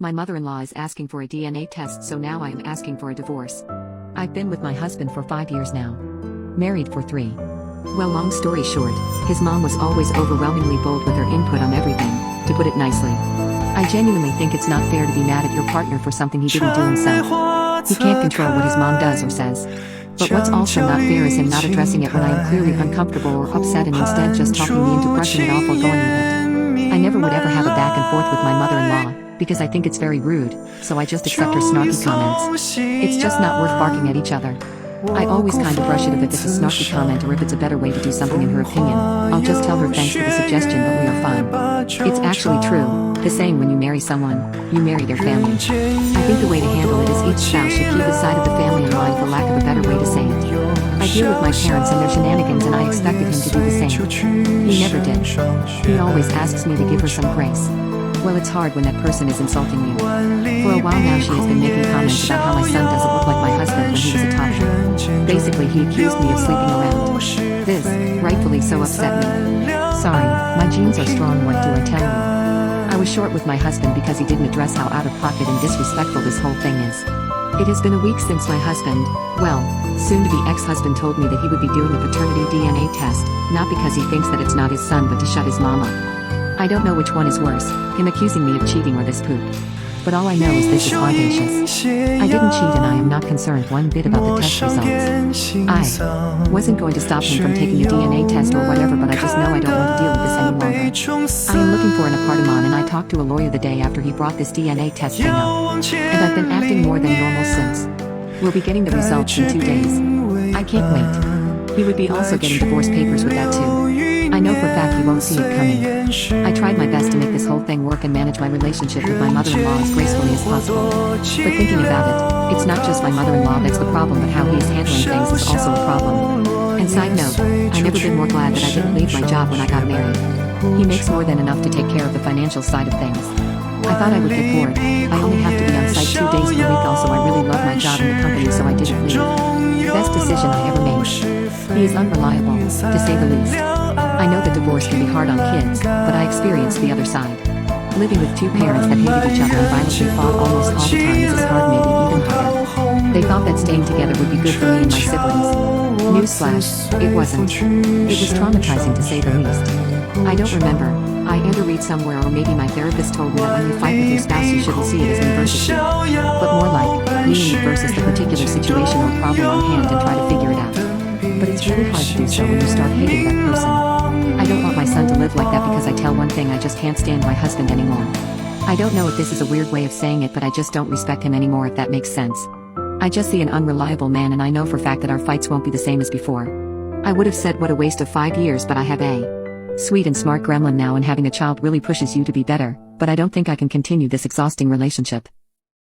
My mother-in-law is asking for a DNA test, so now I am asking for a divorce. I've been with my husband for 5 years now. Married for 3. Well, long story short, his mom was always overwhelmingly bold with her input on everything, to put it nicely. I genuinely think it's not fair to be mad at your partner for something he didn't do himself. He can't control what his mom does or says. But what's also not fair is him not addressing it when I am clearly uncomfortable or upset and instead just talking me into brushing it off or going with it. I never would ever have a back and forth with my mother-in-law, because I think it's very rude, so I just accept her snarky comments. It's just not worth barking at each other. I always kind of brush it if it's a snarky comment or if it's a better way to do something in her opinion. I'll just tell her thanks for the suggestion, but we are fine. It's actually true, the saying when you marry someone, you marry their family. I think the way to handle it is each spouse should keep his side of the family in line, for lack of a better way to say it. I deal with my parents and their shenanigans, and I expected him to do the same. He never did. He always asks me to give her some grace. Well, it's hard when that person is insulting you. For a while now she has been making comments about how my son doesn't look like my husband when he was a toddler. Basically, he accused me of sleeping around. This, rightfully so, upset me. Sorry, my genes are strong, what do I tell you? I was short with my husband because he didn't address how out of pocket and disrespectful this whole thing is. It has been a week since my husband, well, soon-to-be ex-husband, told me that he would be doing a paternity DNA test, not because he thinks that it's not his son but to shut his mom up. I don't know which one is worse, him accusing me of cheating or this poop. But all I know is this is audacious. I didn't cheat and I am not concerned one bit about the test results. I wasn't going to stop him from taking a DNA test or whatever, but I just know I don't want to deal with this any longer. I am looking for an apartment, and I talked to a lawyer the day after he brought this DNA test thing up. And I've been acting more than normal since. We'll be getting the results in 2 days. I can't wait. He would be also getting divorce papers with that too. I know for a fact he won't see it coming. I tried my best to make this whole thing work and manage my relationship with my mother-in-law as gracefully as possible. But thinking about it, it's not just my mother-in-law that's the problem, but how he is handling things is also a problem. And side note, I've never been more glad that I didn't leave my job when I got married. He makes more than enough to take care of the financial side of things. I thought I would get bored. I only have to be on site 2 days per week. Also, I really love my job in the company, so I didn't leave. Best decision I ever made. He is unreliable, to say the least. I know that divorce can be hard on kids, but I experienced the other side. Living with 2 parents that hated each other and violently fought almost all the time is as hard, maybe even harder. They thought that staying together would be good for me and my siblings. Newsflash, it wasn't. It was traumatizing, to say the least. I don't remember. I either read somewhere or maybe my therapist told me that when you fight with your spouse you shouldn't see it as an adversity, but more like me and you versus the particular situation or problem on hand and try to figure it out. But it's really hard to do so when you start hating that person. I don't want my son to live like that because I tell one thing, I just can't stand my husband anymore. I don't know if this is a weird way of saying it, but I just don't respect him anymore, if that makes sense. I just see an unreliable man, and I know for a fact that our fights won't be the same as before. I would have said what a waste of 5 years, but I have a sweet and smart gremlin now, and having a child really pushes you to be better, but I don't think I can continue this exhausting relationship.